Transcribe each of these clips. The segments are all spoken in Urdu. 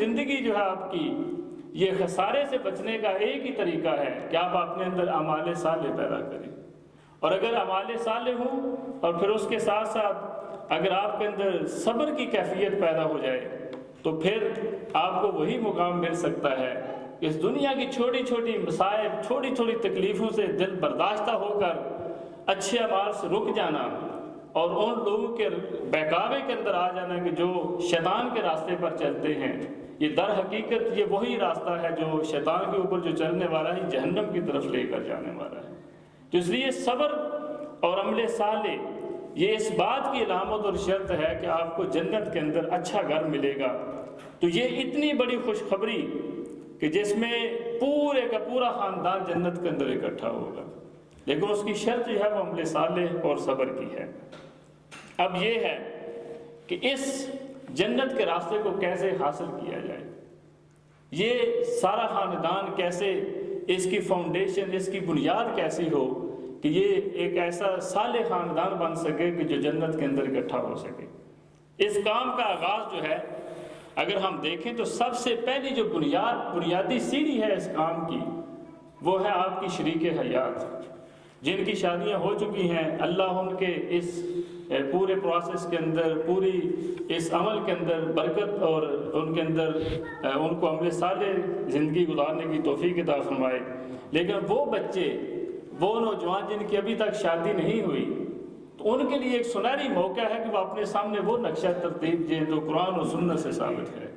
زندگی جو ہے آپ کی، یہ خسارے سے بچنے کا ایک ہی طریقہ ہے کہ آپ اپنے اندر اعمال صالح پیدا کریں۔ اور اگر اعمال صالح ہوں اور پھر اس کے ساتھ ساتھ اگر آپ کے اندر صبر کی کیفیت پیدا ہو جائے تو پھر آپ کو وہی مقام مل سکتا ہے کہ اس دنیا کی چھوٹی چھوٹی مصائب، چھوٹی چھوٹی تکلیفوں سے دل برداشتہ ہو کر اچھے اعمال سے رک جانا اور ان لوگوں کے بہکاوے کے اندر آ جانا کہ جو شیطان کے راستے پر چلتے ہیں۔ یہ در حقیقت یہ وہی راستہ ہے جو شیطان کے اوپر جو چلنے والا ہے، جہنم کی طرف لے کر جانے والا ہے۔ تو اس لیے صبر اور عمل صالح یہ اس بات کی علامت اور شرط ہے کہ آپ کو جنت کے اندر اچھا گھر ملے گا۔ تو یہ اتنی بڑی خوشخبری کہ جس میں پورے کا پورا خاندان جنت کے اندر اکٹھا ہوگا، لیکن اس کی شرط جو ہے وہ عمل صالح اور صبر کی ہے۔ اب یہ ہے کہ اس جنت کے راستے کو کیسے حاصل کیا جائے، یہ سارا خاندان کیسے، اس کی فاؤنڈیشن، اس کی بنیاد کیسی ہو کہ یہ ایک ایسا صالح خاندان بن سکے کہ جو جنت کے اندر اکٹھا ہو سکے۔ اس کام کا آغاز جو ہے اگر ہم دیکھیں تو سب سے پہلی جو بنیادی سیڑھی ہے اس کام کی، وہ ہے آپ کی شریک حیات، جن کی شادیاں ہو چکی ہیں۔ اللہ ان کے اس پورے پروسیس کے اندر، پوری اس عمل کے اندر برکت اور ان کے اندر ان کو عمل صالح زندگی گزارنے کی توفیق عطا فرمائے۔ لیکن وہ بچے، وہ نوجوان جن کی ابھی تک شادی نہیں ہوئی، تو ان کے لیے ایک سنہری موقع ہے کہ وہ اپنے سامنے وہ نقشہ ترتیب دیں جو قرآن و سنت سے ثابت ہے۔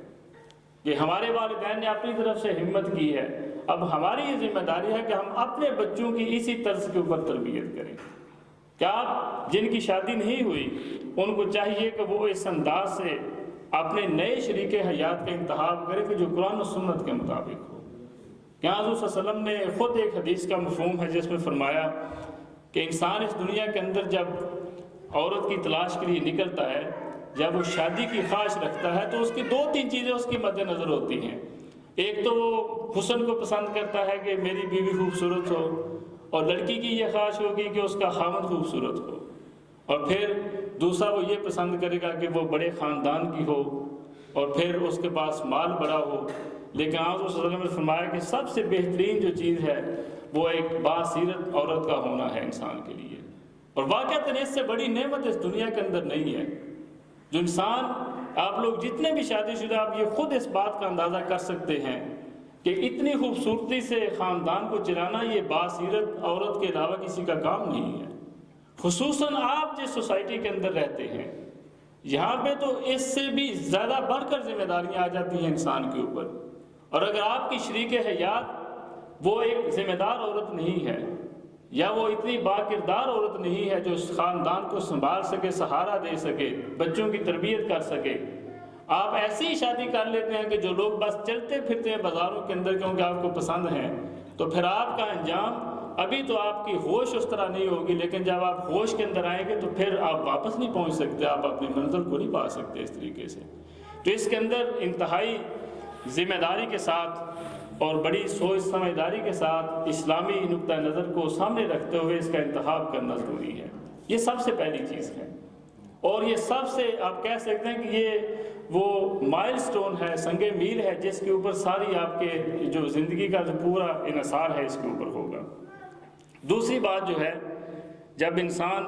کہ ہمارے والدین نے اپنی طرف سے ہمت کی ہے، اب ہماری یہ ذمہ داری ہے کہ ہم اپنے بچوں کی اسی طرز کے اوپر تربیت کریں۔ کیا آپ جن کی شادی نہیں ہوئی ان کو چاہیے کہ وہ اس انداز سے اپنے نئے شریک حیات کا انتخاب کریں کہ جو قرآن و سنت کے مطابق ہو۔ کہ حضور صلی اللہ علیہ وسلم نے خود ایک حدیث کا مفہوم ہے جس میں فرمایا کہ انسان اس دنیا کے اندر جب عورت کی تلاش کے لیے نکلتا ہے، جب وہ شادی کی خواہش رکھتا ہے تو اس کی دو تین چیزیں اس کی مد نظر ہوتی ہیں۔ ایک تو وہ حسن کو پسند کرتا ہے کہ میری بیوی خوبصورت ہو، اور لڑکی کی یہ خواہش ہوگی کہ اس کا خاوند خوبصورت ہو، اور پھر دوسرا وہ یہ پسند کرے گا کہ وہ بڑے خاندان کی ہو، اور پھر اس کے پاس مال بڑا ہو۔ لیکن آپ صلی اللہ علیہ وسلم نے فرمایا کہ سب سے بہترین جو چیز ہے وہ ایک باسیرت عورت کا ہونا ہے انسان کے لیے، اور واقعتاً اس سے بڑی نعمت اس دنیا کے اندر نہیں ہے۔ جو انسان، آپ لوگ جتنے بھی شادی شدہ، آپ یہ خود اس بات کا اندازہ کر سکتے ہیں کہ اتنی خوبصورتی سے خاندان کو چلانا یہ باسیرت عورت کے علاوہ کسی کا کام نہیں ہے۔ خصوصاً آپ جس سوسائٹی کے اندر رہتے ہیں، یہاں پہ تو اس سے بھی زیادہ بڑھ کر ذمہ داریاں آ جاتی ہیں انسان کے اوپر۔ اور اگر آپ کی شریک حیات وہ ایک ذمہ دار عورت نہیں ہے، یا وہ اتنی با کردار عورت نہیں ہے جو اس خاندان کو سنبھال سکے، سہارا دے سکے، بچوں کی تربیت کر سکے، آپ ایسی ہی شادی کر لیتے ہیں کہ جو لوگ بس چلتے پھرتے ہیں بازاروں کے اندر کیونکہ آپ کو پسند ہیں، تو پھر آپ کا انجام، ابھی تو آپ کی ہوش اس طرح نہیں ہوگی، لیکن جب آپ ہوش کے اندر آئیں گے تو پھر آپ واپس نہیں پہنچ سکتے، آپ اپنی منزل کو نہیں پا سکتے اس طریقے سے۔ تو اس کے اندر انتہائی ذمہ داری کے ساتھ اور بڑی سوچ سمجھداری کے ساتھ اسلامی نقطہ نظر کو سامنے رکھتے ہوئے اس کا انتخاب کرنا ضروری ہے۔ یہ سب سے پہلی چیز ہے، اور یہ سب سے آپ کہہ سکتے ہیں کہ یہ وہ مائل سٹون ہے، سنگ میل ہے جس کے اوپر ساری آپ کے جو زندگی کا جو پورا انحصار ہے اس کے اوپر ہوگا۔ دوسری بات جو ہے، جب انسان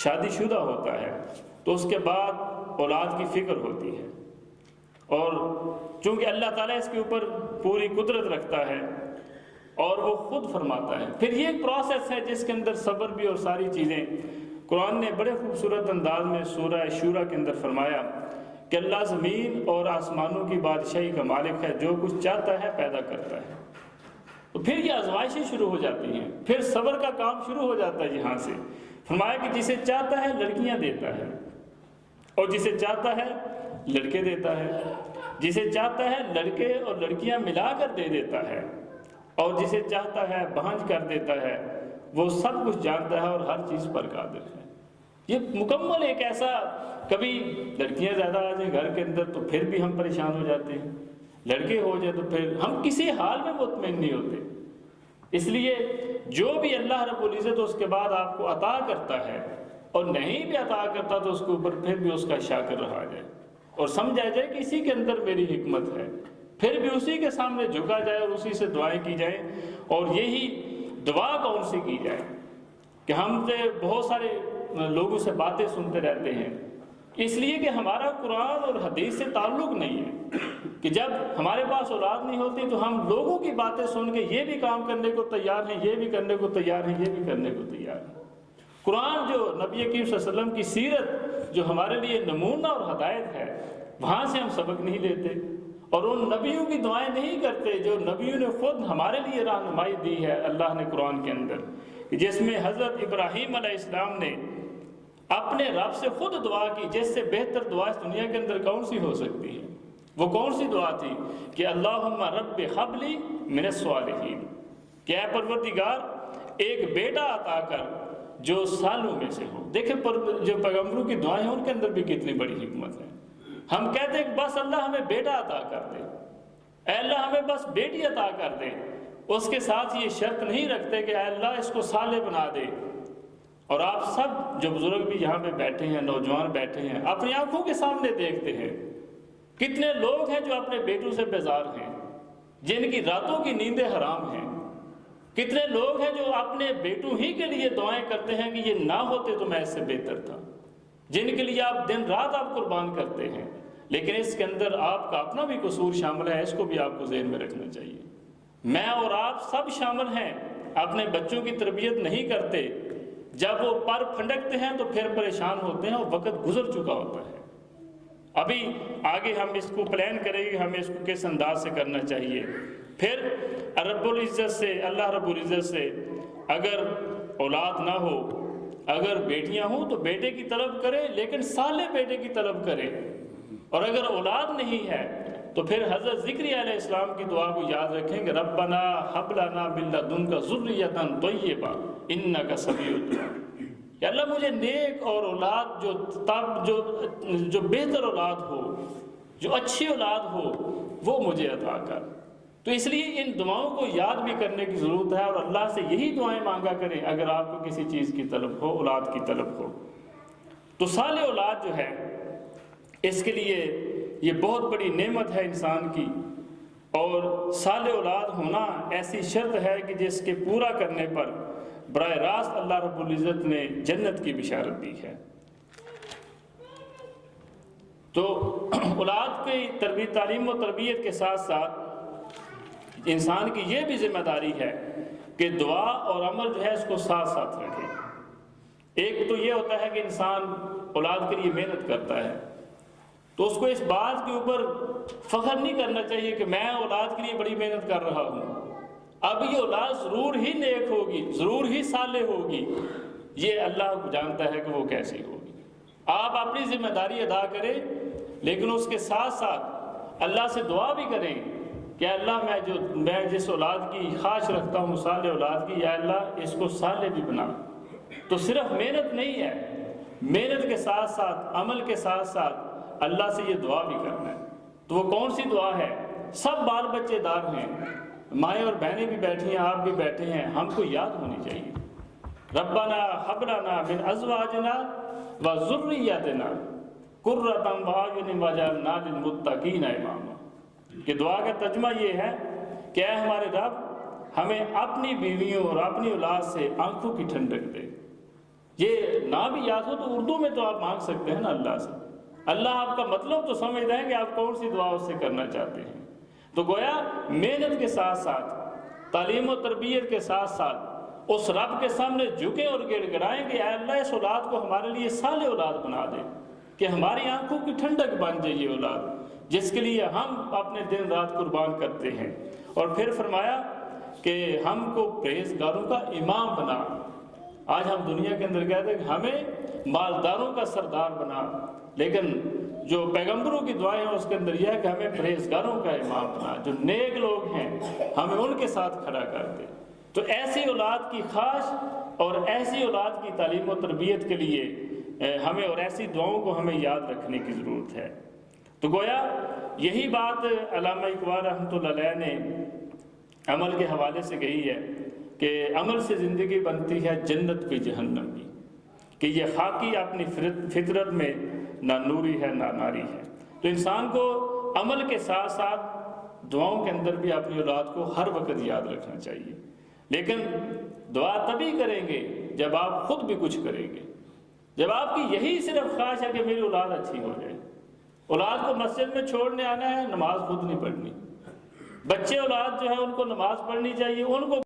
شادی شدہ ہوتا ہے تو اس کے بعد اولاد کی فکر ہوتی ہے، اور چونکہ اللہ تعالیٰ اس کے اوپر پوری قدرت رکھتا ہے اور وہ خود فرماتا ہے۔ پھر یہ ایک پروسیس ہے جس کے اندر صبر بھی اور ساری چیزیں، قرآن نے بڑے خوبصورت انداز میں سورہ شورى کے اندر فرمایا کہ اللہ زمین اور آسمانوں کی بادشاہی کا مالک ہے، جو کچھ چاہتا ہے پیدا کرتا ہے۔ تو پھر یہ آزمائشیں شروع ہو جاتی ہیں، پھر صبر کا کام شروع ہو جاتا ہے یہاں سے۔ فرمایا کہ جسے چاہتا ہے لڑکیاں دیتا ہے، اور جسے چاہتا ہے لڑکے دیتا ہے، جسے چاہتا ہے لڑکے اور لڑکیاں ملا کر دے دیتا ہے، اور جسے چاہتا ہے بھانج کر دیتا ہے۔ وہ سب کچھ جانتا ہے اور ہر چیز پر قادر ہے۔ یہ مکمل ایک ایسا، کبھی لڑکیاں زیادہ آ جائیں گھر کے اندر تو پھر بھی ہم پریشان ہو جاتے ہیں، لڑکے ہو جائے تو پھر ہم کسی حال میں مطمئن نہیں ہوتے۔ اس لیے جو بھی اللہ رب العزت اس کے بعد آپ کو عطا کرتا ہے، اور نہیں بھی عطا کرتا تو اس کے اوپر پھر بھی اس کا شاکر رہا جائے، اور سمجھا جائے کہ اسی کے اندر میری حکمت ہے، پھر بھی اسی کے سامنے جھکا جائے اور اسی سے دعائیں کی جائیں۔ اور یہی دعا کون سی کی جائے کہ ہم سے بہت سارے لوگوں سے باتیں سنتے رہتے ہیں، اس لیے کہ ہمارا قرآن اور حدیث سے تعلق نہیں ہے، کہ جب ہمارے پاس اولاد نہیں ہوتی تو ہم لوگوں کی باتیں سن کے یہ بھی کام کرنے کو تیار ہیں، یہ بھی کرنے کو تیار ہیں، یہ بھی کرنے کو تیار ہیں۔ قرآن جو نبی کریم صلی اللہ علیہ وسلم کی سیرت جو ہمارے لیے نمونہ اور ہدایت ہے، وہاں سے ہم سبق نہیں لیتے اور ان نبیوں کی دعائیں نہیں کرتے جو نبیوں نے خود ہمارے لیے رہنمائی دی ہے اللہ نے قرآن کے اندر، جس میں حضرت ابراہیم علیہ السلام نے اپنے رب سے خود دعا کی، جس سے بہتر دعا اس دنیا کے اندر کون سی ہو سکتی ہے؟ وہ کون سی دعا تھی کہ اللہم رب ہب لی من الصالحین، کہ اے پروردگار ایک بیٹا عطا کر جو سالوں میں سے ہو۔ دیکھیں جو پیغمبروں کی دعائیں ہیں ان کے اندر بھی کتنی بڑی حکمت ہے۔ ہم کہتے ہیں کہ بس اللہ ہمیں بیٹا عطا کر دے، اے اللہ ہمیں بس بیٹی عطا کر دے، اس کے ساتھ یہ شرط نہیں رکھتے کہ اے اللہ اس کو صالح بنا دے۔ اور آپ سب جو بزرگ بھی یہاں پہ بیٹھے ہیں، نوجوان بیٹھے ہیں، اپنی آنکھوں کے سامنے دیکھتے ہیں کتنے لوگ ہیں جو اپنے بیٹوں سے بیزار ہیں، جن کی راتوں کی نیندیں حرام ہیں۔ کتنے لوگ ہیں جو اپنے بیٹوں ہی کے لیے دعائیں کرتے ہیں کہ یہ نہ ہوتے تو میں اس سے بہتر تھا، جن کے لیے آپ دن رات آپ قربان کرتے ہیں، لیکن اس کے اندر آپ کا اپنا بھی قصور شامل ہے، اس کو بھی آپ کو ذہن میں رکھنا چاہیے۔ میں اور آپ سب شامل ہیں، اپنے بچوں کی تربیت نہیں کرتے، جب وہ پر پھنڈکتے ہیں تو پھر پریشان ہوتے ہیں اور وقت گزر چکا ہوتا ہے۔ ابھی آگے ہم اس کو پلان کریں گے ہمیں اس کو کس انداز سے کرنا چاہیے۔ پھر رب العزت سے، اللہ رب العزت سے اگر اولاد نہ ہو، اگر بیٹیاں ہوں تو بیٹے کی طلب کرے، لیکن صالح بیٹے کی طلب کرے، اور اگر اولاد نہیں ہے تو پھر حضرت زکریا علیہ السلام کی دعا کو یاد رکھیں کہ ربنا ہب لنا من لدنک ذریۃ طیبہ انک سمیع الدعاء، کہ اللہ مجھے نیک اور اولاد جو بہتر اولاد ہو، جو اچھی اولاد ہو، وہ مجھے عطا کر۔ تو اس لیے ان دعاؤں کو یاد بھی کرنے کی ضرورت ہے، اور اللہ سے یہی دعائیں مانگا کریں اگر آپ کو کسی چیز کی طلب ہو، اولاد کی طلب ہو۔ تو صالح اولاد جو ہے اس کے لیے یہ بہت بڑی نعمت ہے انسان کی، اور صالح اولاد ہونا ایسی شرط ہے کہ جس کے پورا کرنے پر براہ راست اللہ رب العزت نے جنت کی بشارت دی ہے۔ تو اولاد کی تربیت، تعلیم و تربیت کے ساتھ ساتھ انسان کی یہ بھی ذمہ داری ہے کہ دعا اور عمل جو ہے اس کو ساتھ ساتھ رکھے۔ ایک تو یہ ہوتا ہے کہ انسان اولاد کے لیے محنت کرتا ہے تو اس کو اس بات کے اوپر فخر نہیں کرنا چاہیے کہ میں اولاد کے لیے بڑی محنت کر رہا ہوں، اب یہ اولاد ضرور ہی نیک ہوگی، ضرور ہی صالح ہوگی، یہ اللہ جانتا ہے کہ وہ کیسی ہوگی۔ آپ اپنی ذمہ داری ادا کریں، لیکن اس کے ساتھ ساتھ اللہ سے دعا بھی کریں کہ اللہ میں جس اولاد کی خواہش رکھتا ہوں صالح اولاد کی، یا اللہ اس کو صالح بھی بنا۔ تو صرف محنت نہیں ہے، محنت کے ساتھ ساتھ، عمل کے ساتھ ساتھ اللہ سے یہ دعا بھی کرنا ہے۔ تو وہ کون سی دعا ہے؟ سب بال بچے دار ہیں، مائیں اور بہنیں بھی بیٹھی ہیں، آپ بھی بیٹھے ہیں، ہم کو یاد ہونی چاہیے ربنا ہب لنا من ازواجنا و ذریاتنا قرۃ اعین واجعلنا للمتقین اماما، کہ دعا کا ترجمہ یہ ہے کہ اے ہمارے رب ہمیں اپنی بیویوں اور اپنی اولاد سے آنکھوں کی ٹھنڈک دے۔ یہ نہ بھی یاد ہو تو اردو میں تو آپ مانگ سکتے ہیں نا اللہ سے، اللہ آپ کا مطلب تو سمجھتا ہے کہ آپ کون سی دعا اس سے کرنا چاہتے ہیں۔ تو گویا محنت کے ساتھ ساتھ، تعلیم و تربیت کے ساتھ ساتھ اس رب کے سامنے جھکیں اور گڑ گڑائیں کہ اے اللہ اس اولاد کو ہمارے لیے صالح اولاد بنا دے، کہ ہماری آنکھوں کی ٹھنڈک بن جائے یہ اولاد جس کے لیے ہم اپنے دن رات قربان کرتے ہیں۔ اور پھر فرمایا کہ ہم کو پرہیزگاروں کا امام بنا۔ آج ہم دنیا کے اندر کہتے ہیں کہ ہمیں مالداروں کا سردار بنا، لیکن جو پیغمبروں کی دعائیں ہیں اس کے اندر یہ ہے کہ ہمیں پرہیزگاروں کا امام بنا، جو نیک لوگ ہیں ہمیں ان کے ساتھ کھڑا کر دے۔ تو ایسی اولاد کی خواہش اور ایسی اولاد کی تعلیم و تربیت کے لیے ہمیں اور ایسی دعاؤں کو ہمیں یاد رکھنے کی ضرورت ہے۔ تو گویا یہی بات علامہ اقبال رحمۃ اللہ علیہ نے عمل کے حوالے سے کہی ہے کہ عمل سے زندگی بنتی ہے جنت کی جہنم کی، کہ یہ خاکی اپنی فطرت میں نہ نوری ہے نہ ناری ہے، تو انسان کو عمل کے ساتھ ساتھ دعاؤں کے اندر بھی اپنی اولاد کو ہر وقت یاد رکھنا چاہیے، لیکن دعا تبھی کریں گے جب آپ خود بھی کچھ کریں گے، جب آپ کی یہی صرف خواہش ہے کہ میری اولاد اچھی ہو جائے۔ اولاد کو مسجد میں چھوڑنے آنا ہے، نماز خود نہیں پڑھنی۔ بچے اولاد جو ہے ان کو نماز پڑھنی چاہیے، ان کو